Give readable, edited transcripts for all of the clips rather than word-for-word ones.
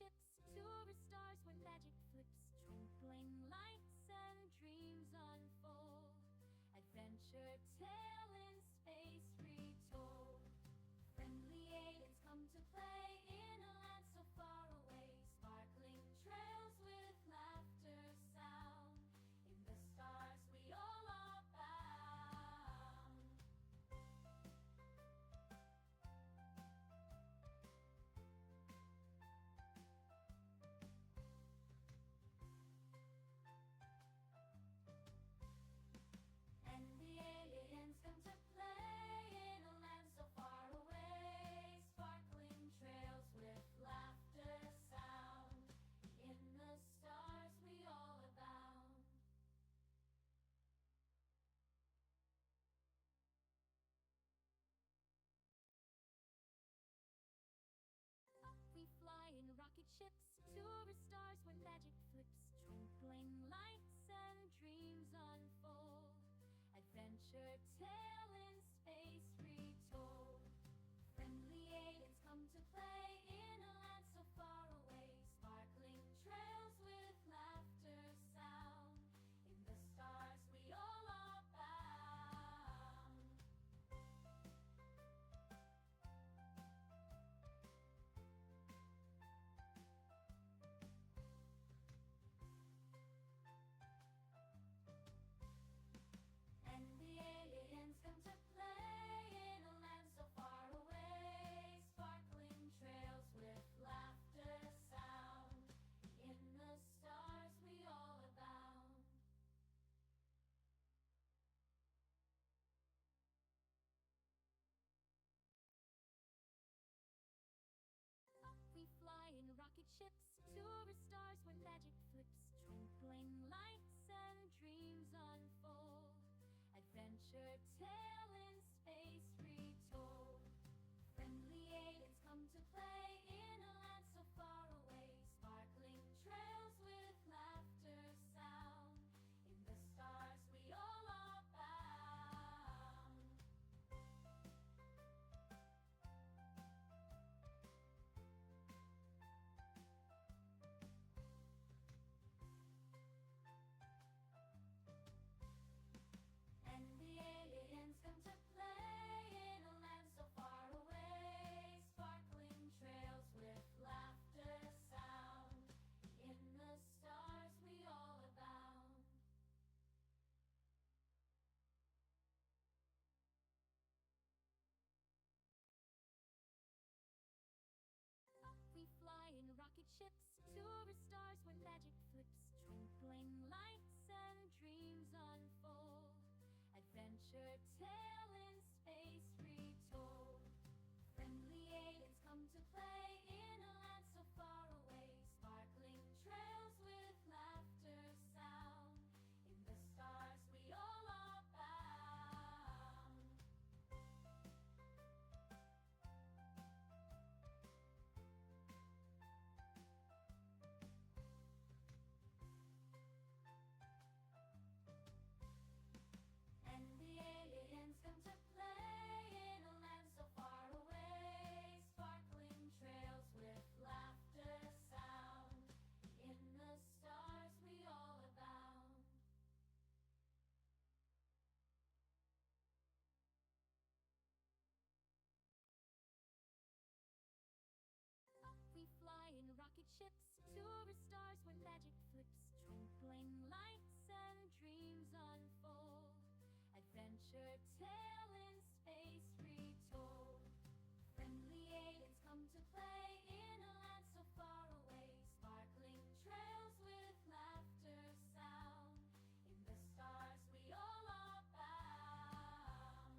ships, tourist stars where magic flips, twinkling lights and dreams unfold. Adventure tale in space retold. Friendly aliens come to play in a land so far away. Sparkling trails with laughter sound. In the stars we all are bound. And the aliens come to play in a land so far away. Sparkling trails with laughter sound. In the stars we all abound. Up we fly in rocket ships, tourist stars where magic flips, twinkling lights and dreams unfold. Adventure tale in space retold. Friendly aliens come to play in a land so far away. Sparkling trails with laughter sound. In the stars we all are bound. And the aliens come to play in a land so far away. Sparkling trails with laughter sound. In the stars we all abound. Up we fly in rocket ships, tourist stars where magic flips, twinkling lights and dreams unfold. Adventure tale in space retold. Friendly aliens come to play in a land so far away. Sparkling trails with laughter sound. In the stars we all are bound. And the aliens come to play in a land so far away. Sparkling trails with laughter sound. In the stars we all abound. Up we fly in rocket ships, tourist stars where magic flips, twinkling lights and dreams unfold. Adventure tale in space retold. Friendly aliens come to play in a land so far away. Sparkling trails with laughter sound. In the stars we all are bound. And the aliens come to play in a land so far away. Sparkling trails with laughter sound. In the stars we all abound. Up we fly in rocket ships, tourist stars where magic flips, twinkling lights and dreams unfold. Adventure tale in space retold. Friendly aliens come to play in a land so far away. Sparkling trails with laughter sound. In the stars we all are bound.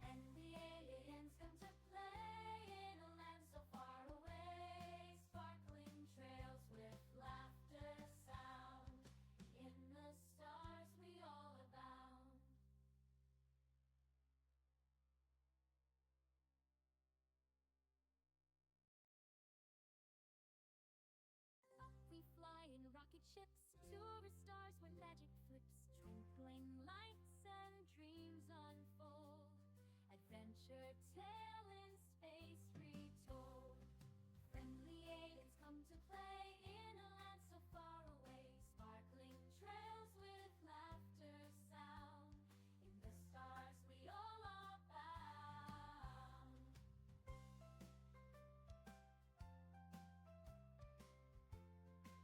And the aliens come ships, tourist stars where magic flips, twinkling lights and